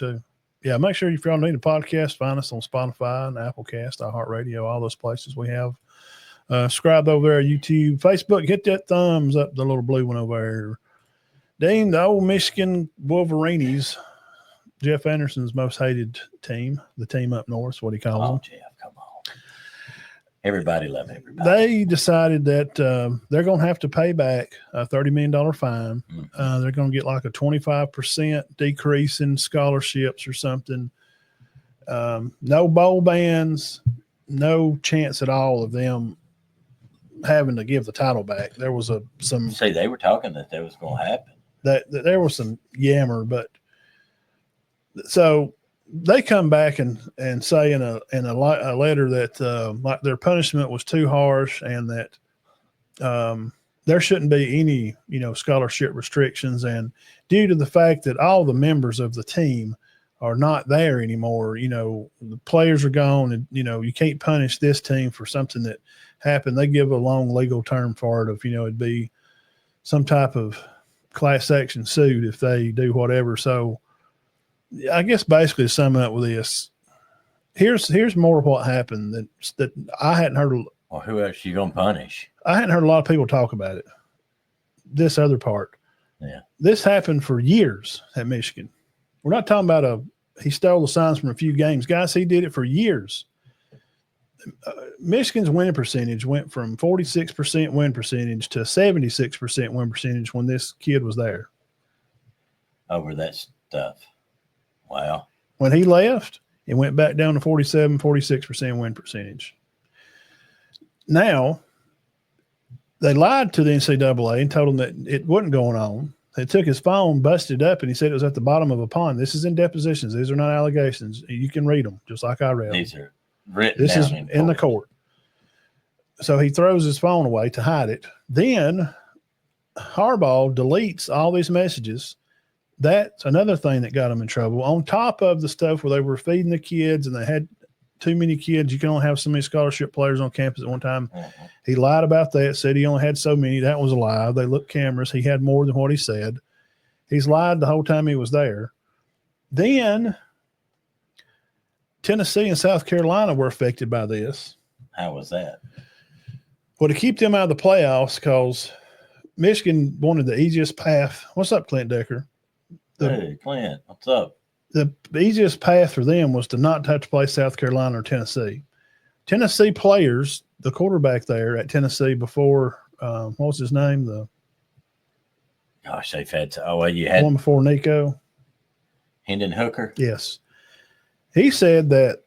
too. Yeah, make sure if y'all need a podcast, find us on Spotify and Applecast, iHeartRadio, all those places we have. Subscribe over there, YouTube, Facebook. Hit that thumbs up, the little blue one over there. Dean, the old Michigan Wolverines, Jeff Anderson's most hated team, the team up north, what he calls them. Jeff, come on. Everybody love everybody. They decided that they're going to have to pay back a $30 million fine. Mm-hmm. They're going to get like a 25% decrease in scholarships or something. No bowl bans, no chance at all of them having to give the title back. There was some. See, they were talking that was going to happen. That there was some yammer, but so they come back and say in a letter that like their punishment was too harsh and that there shouldn't be any scholarship restrictions, and due to the fact that all the members of the team are not there anymore, the players are gone, and you can't punish this team for something that happened. They give a long legal term for it of it'd be some type of class action suit if they do whatever. So I guess basically to sum up with this, here's more of what happened that I hadn't heard. Well, who else you gonna punish? I hadn't heard a lot of people talk about it. This other part. Yeah. This happened for years at Michigan. We're not talking about he stole the signs from a few games. Guys, he did it for years. Michigan's winning percentage went from 46% win percentage to 76% win percentage when this kid was there. Over that stuff. Wow. When he left, it went back down to 46% win percentage. Now, they lied to the NCAA and told them that it wasn't going on. They took his phone, busted it up, and he said it was at the bottom of a pond. This is in depositions. These are not allegations. You can read them, just like I read them. These are written This down is in the court. So he throws his phone away to hide it. Then Harbaugh deletes all these messages. That's another thing that got him in trouble. On top of the stuff where they were feeding the kids and they had too many kids, you can only have so many scholarship players on campus at one time. Mm-hmm. He lied about that, said he only had so many. That was a lie. They looked cameras. He had more than what he said. He's lied the whole time he was there. Then Tennessee and South Carolina were affected by this. How was that? Well, to keep them out of the playoffs, because Michigan wanted the easiest path. What's up, Clint Decker? Hey, Clint, what's up? The easiest path for them was to not have to play South Carolina or Tennessee. Tennessee players, the quarterback there at Tennessee before, what was his name? Gosh, they've had you had one before Nico. Hendon Hooker? Yes. He said that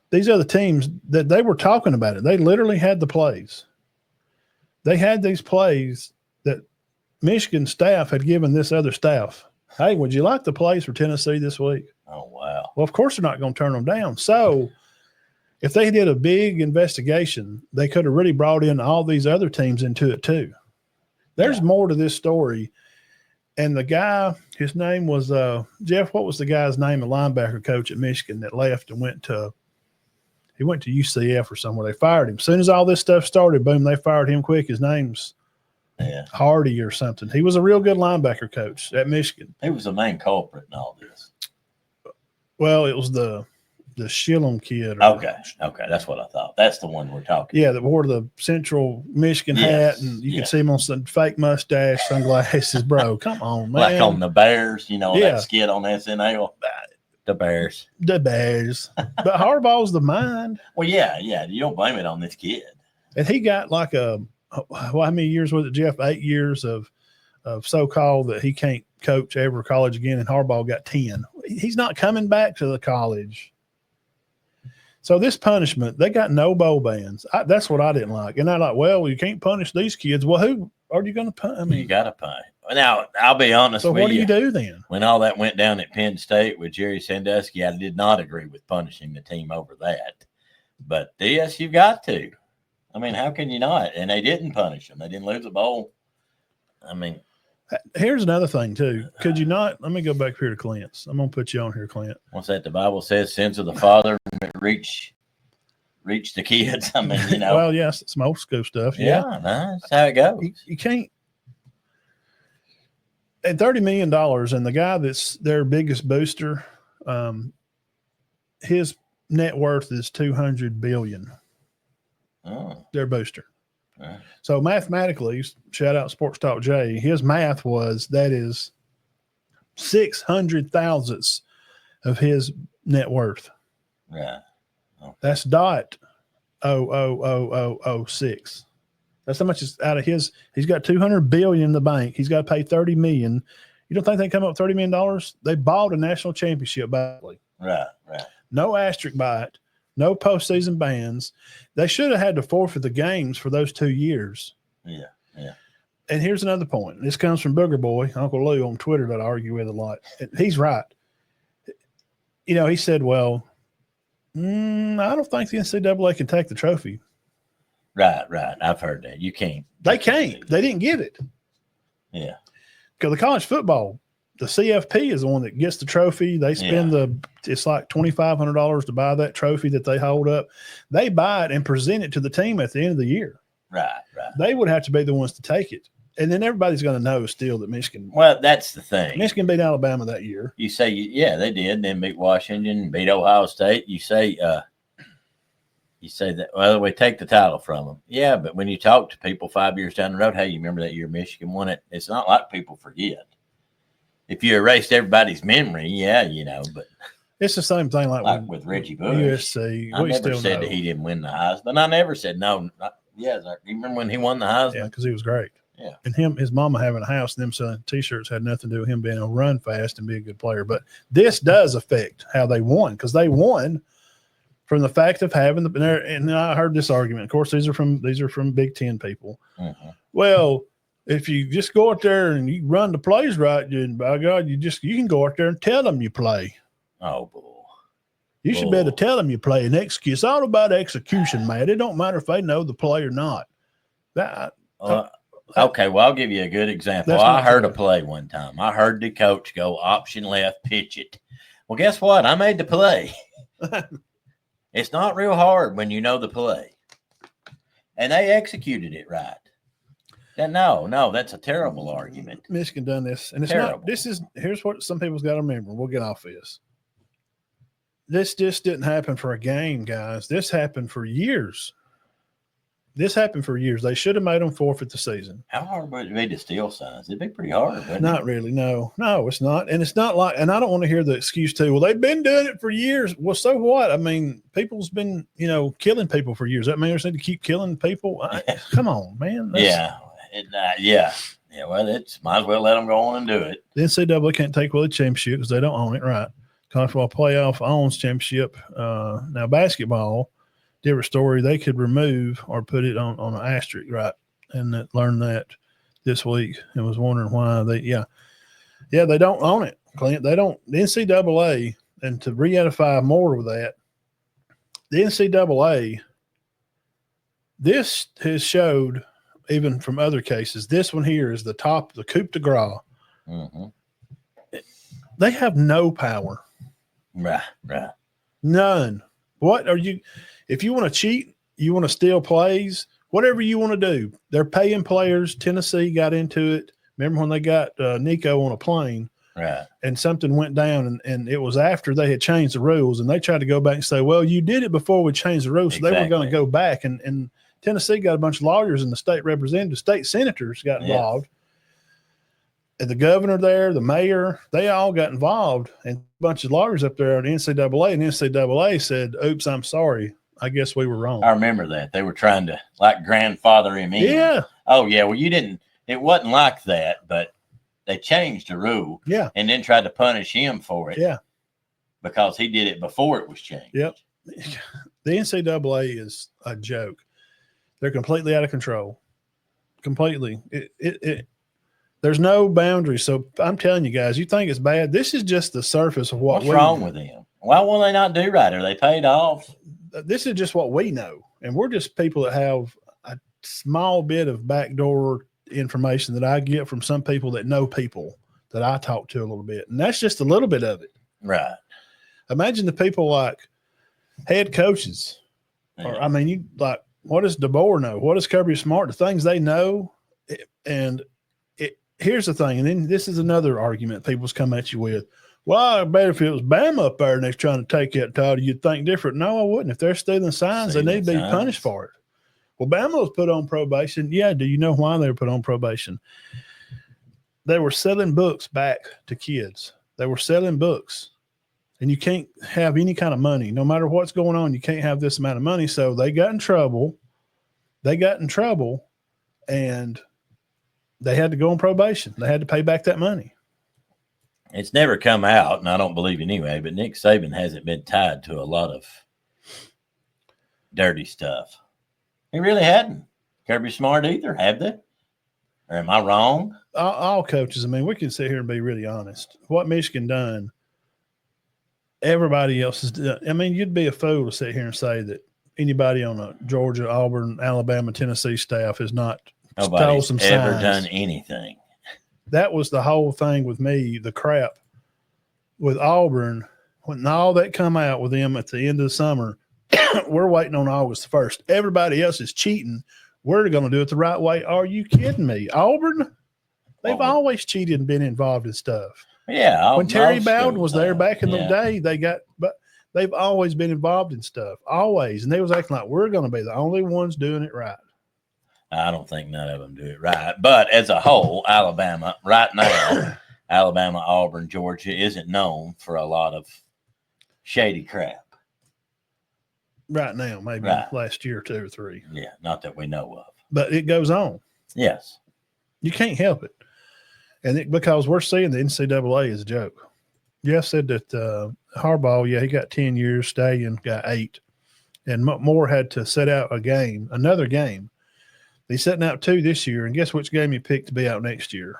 these other teams, that they were talking about it. They literally had the plays. They had these plays that Michigan staff had given this other staff. Hey, would you like the plays for Tennessee this week? Oh, wow. Well, of course they're not going to turn them down. So if they did a big investigation, they could have really brought in all these other teams into it too. There's more to this story. And the guy, his name was Jeff. What was the guy's name? A linebacker coach at Michigan that left and went to UCF or somewhere. They fired him. As soon as all this stuff started, boom, they fired him quick. His name's Hardy or something. He was a real good linebacker coach at Michigan. He was the main culprit in all this. Well, it was the Shillum kid. Okay, that's what I thought. That's the one we're talking. Yeah, that wore the Central Michigan hat, and you can see him on some fake mustache, sunglasses. Bro, come on, man. Like on the Bears, that skit on SNL. The Bears. But Harbaugh's the mind. Well, yeah. You don't blame it on this kid. And he got like how many years was it, Jeff? 8 years of so-called that he can't coach ever college again, and Harbaugh got 10. He's not coming back to the college. So this punishment, they got no bowl bans. That's what I didn't like. And they're like, well, you can't punish these kids. Well, who are you going to punish? I mean, you got to punish. Now, I'll be honest with you. So what do you do then? When all that went down at Penn State with Jerry Sandusky, I did not agree with punishing the team over that. But this, you've got to. I mean, how can you not? And they didn't punish them. They didn't lose a bowl. I mean. Here's another thing, too. Could you not? Let me go back here to Clint's. I'm going to put you on here, Clint. What's that? The Bible says sins of the father reach the kids. I mean, Well, yes, some old school stuff. Yeah, that's how it goes. You can't. At $30 million, and the guy that's their biggest booster, his net worth is $200 billion. Oh. Their booster. Yeah. So mathematically, shout out Sports Talk Jay, his math was that is 600 thousandths of his net worth. Right. Okay. That's .00006. That's how much is out of his. He's got $200 billion in the bank. He's got to pay $30 million. You don't think they come up with $30 million? They bought a national championship badly. Right. No asterisk by it. No postseason bans. They should have had to forfeit the games for those 2 years. Yeah. And here's another point. This comes from Booger Boy, Uncle Lou on Twitter that I argue with a lot. He's right. He said, well, I don't think the NCAA can take the trophy. Right. I've heard that. You can't. They can't. They didn't get it. Yeah. Because the college football, the CFP is the one that gets the trophy. They spend it's like $2,500 to buy that trophy that they hold up. They buy it and present it to the team at the end of the year. Right. They would have to be the ones to take it. And then everybody's going to know still that Michigan. Well, that's the thing. Michigan beat Alabama that year. You say, they did. Then beat Washington, beat Ohio State. You say that, well, we take the title from them. Yeah, but when you talk to people 5 years down the road, hey, you remember that year Michigan won it? It's not like people forget. If you erased everybody's memory, but it's the same thing like with Reggie Bush. USC. I never said that he didn't win the Heisman. I never said no. You remember when he won the Heisman? Yeah, because he was great. Yeah. And his mama having a house and them selling T-shirts had nothing to do with him being able to run fast and be a good player. But this does affect how they won, because they won from the fact of having and I heard this argument. Of course, these are from Big Ten people. Mm-hmm. Well, if you just go out there and you run the plays right, then by God, you can go out there and tell them you play. Oh, boy. You should be able to tell them you play. And it's all about execution, man. It don't matter if they know the play or not. Okay, well, I'll give you a good example. I heard a play one time. I heard the coach go option left, pitch it. Well, guess what? I made the play. It's not real hard when you know the play. And they executed it right. No, that's a terrible argument. Michigan done this. And it's terrible. Here's what some people's got to remember. We'll get off this. This just didn't happen for a game, guys. This happened for years. They should have made them forfeit the season. How hard would it be to steal signs? It'd be pretty hard. Not really. No, it's not. And it's not like, and I don't want to hear the excuse too. Well, they've been doing it for years. Well, so what? I mean, people's been, killing people for years. That mean they need to keep killing people? Come on, man. Yeah. Well, it's might as well let them go on and do it. The NCAA can't take away the championship because they don't own it, right? College football playoff owns championship. Now basketball, different story. They could remove or put it on an asterisk, right? And learned that this week and was wondering why they don't own it, Clint. They don't. The NCAA, and to re-edify more with that, the NCAA, this has showed, even from other cases, this one here is the top, the coup de grace. Mm-hmm. They have no power. Right. None. What are you? If you want to cheat, you want to steal plays, whatever you want to do. They're paying players. Tennessee got into it. Remember when they got Nico on a plane? Right. And something went down, and it was after they had changed the rules, and they tried to go back and say, well, you did it before we changed the rules. So they were going to go back, and Tennessee got a bunch of lawyers, and the state representatives, state senators got involved. And the governor there, the mayor, they all got involved, and a bunch of lawyers up there at the NCAA, and NCAA said, oops, I'm sorry. I guess we were wrong. I remember that. They were trying to grandfather him in. Yeah. Oh, yeah. Well, it wasn't like that, but they changed the rule. Yeah. And then tried to punish him for it. Yeah. Because he did it before it was changed. Yep. The NCAA is a joke. They're completely out of control. Completely. There's no boundaries. So I'm telling you guys, you think it's bad. This is just the surface of what's wrong with them. Why will they not do right? Are they paid off? This is just what we know. And we're just people that have a small bit of backdoor information that I get from some people that know people that I talk to a little bit. And that's just a little bit of it. Right. Imagine the people like head coaches. Yeah. Or, I mean, you what does DeBoer know? What does Kirby Smart? The things they know. here's the thing, and then this is another argument people's come at you with. Well, I bet if it was Bama up there and they're trying to take that title, you'd think different. No, I wouldn't. If they're stealing signs, they need to be punished for it. Well, Bama was put on probation. Yeah, do you know why they were put on probation? They were selling books back to kids. They were selling books. And you can't have any kind of money. No matter what's going on, you can't have this amount of money. So they got in trouble. And they had to go on probation. They had to pay back that money. It's never come out, and I don't believe anyway, but Nick Saban hasn't been tied to a lot of dirty stuff. He really hadn't. Kirby Smart either, have they? Or am I wrong? All coaches, I mean, we can sit here and be really honest. What Michigan done, everybody else has done. I mean, you'd be a fool to sit here and say that anybody on a Georgia, Auburn, Alabama, Tennessee staff has not stole some signs. Nobody's ever done anything. That was the whole thing with me, the crap with Auburn. When all that come out with them at the end of the summer, we're waiting on August 1st. Everybody else is cheating. We're going to do it the right way. Are you kidding me? Auburn, they've always cheated and been involved in stuff. Yeah. When Terry Bowden was there back in the day, but they've always been involved in stuff, always. And they was acting like we're going to be the only ones doing it right. I don't think none of them do it right. But as a whole, Alabama, right now, Alabama, Auburn, Georgia isn't known for a lot of shady crap. Right now, maybe last year, 2 or 3. Yeah, not that we know of. But it goes on. Yes. You can't help it. And because we're seeing the NCAA as a joke. Jeff said that Harbaugh, he got 10 years, Stallion got 8. And Moore had to set out another game. He's setting out 2 this year, and guess which game he picked to be out next year?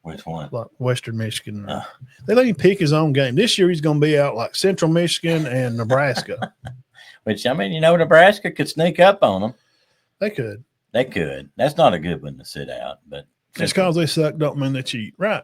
Which one? Like Western Michigan. They let him pick his own game. This year he's going to be out like Central Michigan and Nebraska. Which, I mean, Nebraska could sneak up on them. They could. That's not a good one to sit out. But just because they suck don't mean they cheat. Right.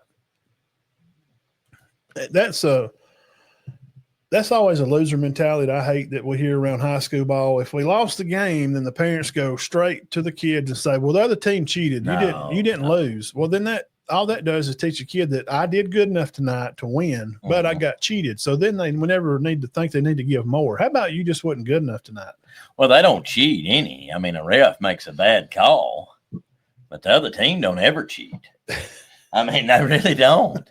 That's always a loser mentality that I hate that we hear around high school ball. If we lost the game, then the parents go straight to the kids and say, well, the other team cheated. You didn't lose. Well, then all that does is teach a kid that I did good enough tonight to win, but I got cheated. So then they never need to think they need to give more. How about you just wasn't good enough tonight? Well, they don't cheat any. I mean, a ref makes a bad call, but the other team don't ever cheat. I mean, they really don't.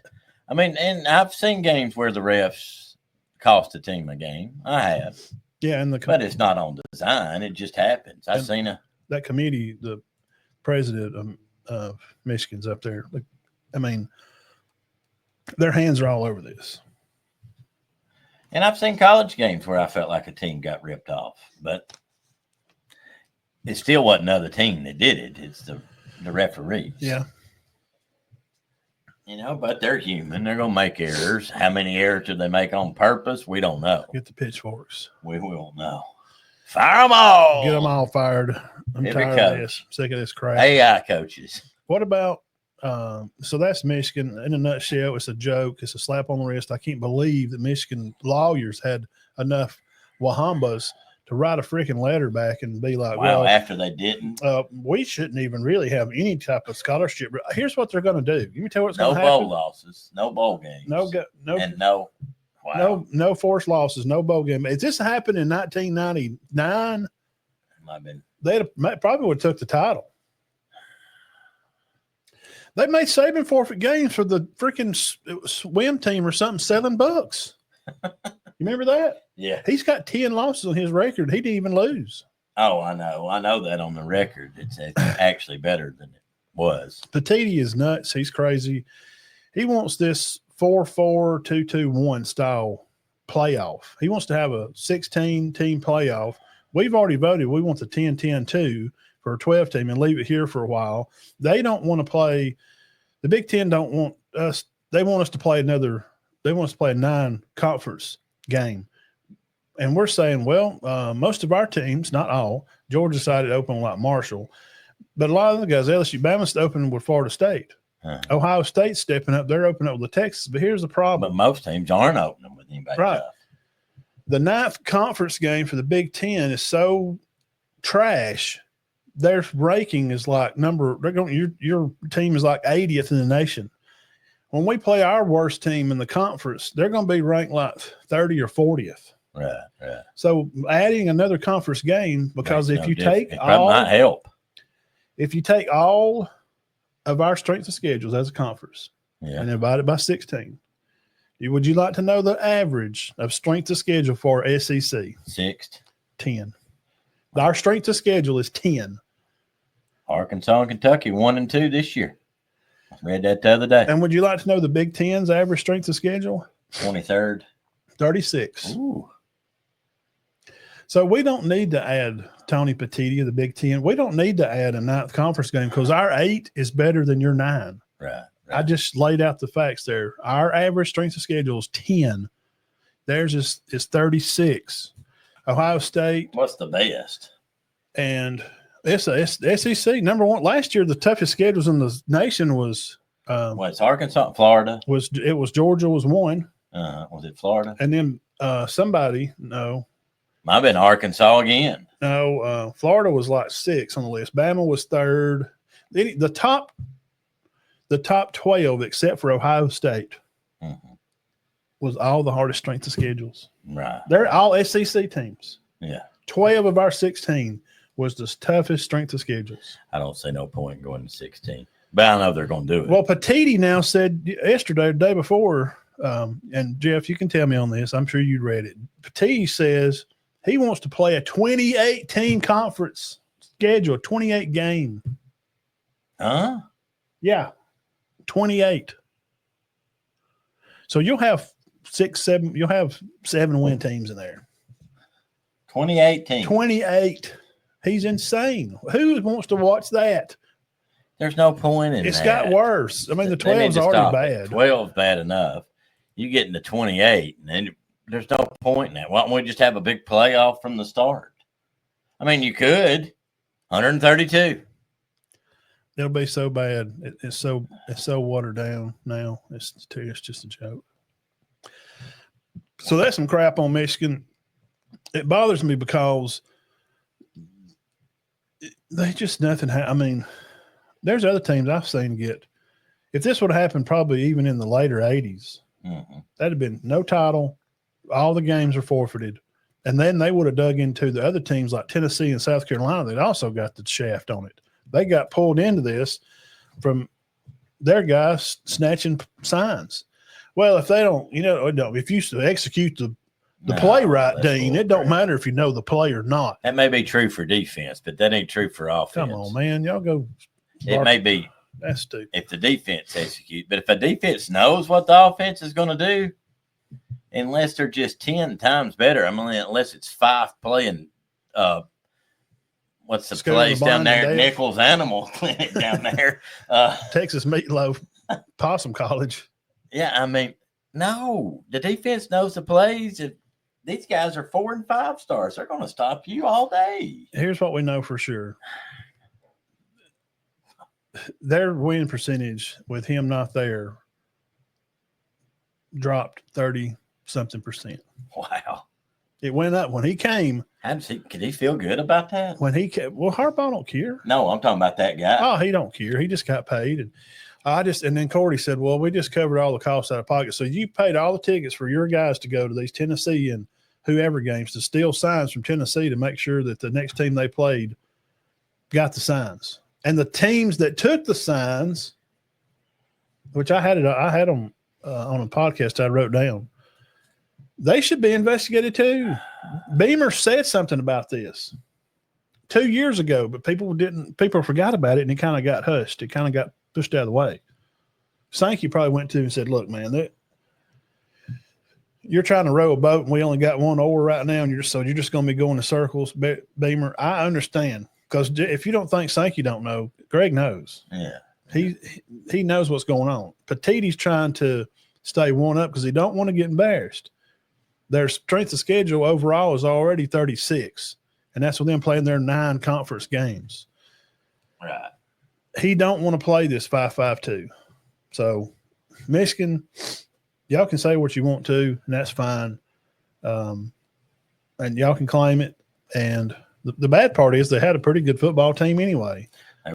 I mean, and I've seen games where the refs cost a team a game. I have. Yeah, but it's not on design. It just happens. I've seen that committee, the president of Michigan's up there. I mean, their hands are all over this. And I've seen college games where I felt like a team got ripped off, but it still wasn't another team that did it. It's the referees. Yeah. But they're human. They're going to make errors. How many errors did they make on purpose? We don't know. Get the pitchforks. We won't know. Fire them all. Get them all fired. I'm tired of this. I'm sick of this crap. AI coaches. What about so that's Michigan. In a nutshell, it's a joke. It's a slap on the wrist. I can't believe that Michigan lawyers had enough wahambas to write a freaking letter back and be like, well, after they didn't. We shouldn't even really have any type of scholarship. Here's what they're going to do. You tell what's going to happen. No bowl losses. No bowl games. No forced losses. No bowl game. If this happened in 1999, they probably would have took the title. They made Saban forfeit games for the freaking swim team or something, $7. You remember that? Yeah. He's got 10 losses on his record. He didn't even lose. Oh, I know. I know that on the record. It's actually better than it was. Petiti is nuts. He's crazy. He wants this 4-4, 2-2-1 style playoff. He wants to have a 16-team playoff. We've already voted. We want the 10-10-2 for a 12 team and leave it here for a while. They don't want to play. The Big Ten don't want us. They want us to play they want us to play a 9-conference game. And we're saying, well, most of our teams, not all, Georgia decided to open like Marshall, but a lot of the guys, LSU, Bama's opening with Florida State. Ohio State's stepping up. They're opening up with Texas. But here's the problem. But most teams aren't opening with anybody. Right. The 9th conference game for the Big Ten is so trash their ranking is like your team is like 80th in the nation. When we play our worst team in the conference, they're going to be ranked like 30 or 40th. Right. So adding another conference game, because Makes if no you difference. take It probably might help. if you take all of our strength of schedules as a conference and divide it by 16, would you like to know the average of strength of schedule for SEC? 6. 10. Our strength of schedule is 10. Arkansas and Kentucky 1 and 2 this year. I read that the other day. And would you like to know the Big Ten's average strength of schedule? 23rd. 36. Ooh. So we don't need to add Tony Petitti of the Big Ten. We don't need to add a 9th conference game because our 8 is better than your 9. Right. I just laid out the facts there. Our average strength of schedule is 10. Theirs is 36. Ohio State. What's the best? And it's a SEC number 1. Last year, the toughest schedules in the nation was it's Arkansas, Florida. It was Georgia was 1. Was it Florida? And then Might have been Arkansas again. No, Florida was like 6 on the list. Bama was 3rd. The top 12, except for Ohio State, was all the hardest strength of schedules. Right. They're all SEC teams. Yeah. 12 of our 16 was the toughest strength of schedules. I don't see no point in going to 16. But I know they're going to do it. Well, Petitti now said yesterday, the day before, and Jeff, you can tell me on this. I'm sure you read it. Petitti says he wants to play a 28-team conference schedule, 28 game. Huh? Yeah, 28. So you'll have 7 win teams in there. 28 teams. 28. He's insane. Who wants to watch that? There's no point in It's that. got worse. I mean, the 12's already bad. 12's bad enough. You get into 28, and then there's no point in that. Why don't we just have a big playoff from the start? I mean, you could. 132. It'll be so bad. It's so watered down now. It's just a joke. So that's some crap on Michigan. It bothers me because they just nothing. I mean, there's other teams I've seen get. If this would have happened, probably even in the later 80s, that'd have been no title. All the games are forfeited. And then they would have dug into the other teams like Tennessee and South Carolina that also got the shaft on it. They got pulled into this from their guys snatching signs. Well, if they don't, if you execute the play right, Dean, it don't matter if you know the play or not. That may be true for defense, but that ain't true for offense. Come on, man. Y'all go. It may be. That's stupid. If the defense execute. But if a defense knows what the offense is going to do, unless they're just 10 times better, I mean, unless it's 5 playing what's the place down there? Nichols Animal Clinic down there. Texas Meatloaf Possum College. Yeah, I mean, no. The defense knows the plays. If these guys are 4 and 5 stars, they're going to stop you all day. Here's what we know for sure. Their win percentage with him not there dropped 30-something%. Wow. It went up when he came. Could he feel good about that? When he came, well, Harbaugh don't care. No, I'm talking about that guy. Oh, he don't care. He just got paid. And then Cordy said, well, we just covered all the costs out of pocket. So you paid all the tickets for your guys to go to these Tennessee and whoever games to steal signs from Tennessee to make sure that the next team they played got the signs. And the teams that took the signs, which I had them on a podcast I wrote down, they should be investigated too. Beamer said something about this 2 years ago, but people forgot about it, and it kind of got hushed. It kind of got pushed out of the way. Sankey probably went to and said, look, man, you're trying to row a boat and we only got one oar right now, and you're just going to be going in circles. Beamer, I understand, because if you don't think Sankey don't know, Greg knows. Yeah. He knows what's going on. Petitti's trying to stay one up because he don't want to get embarrassed. Their strength of schedule overall is already 36, and that's with them playing their 9 conference games. Right. He don't want to play this 5-5-2. So, Michigan, y'all can say what you want to, and that's fine. And y'all can claim it. And the bad part is they had a pretty good football team anyway.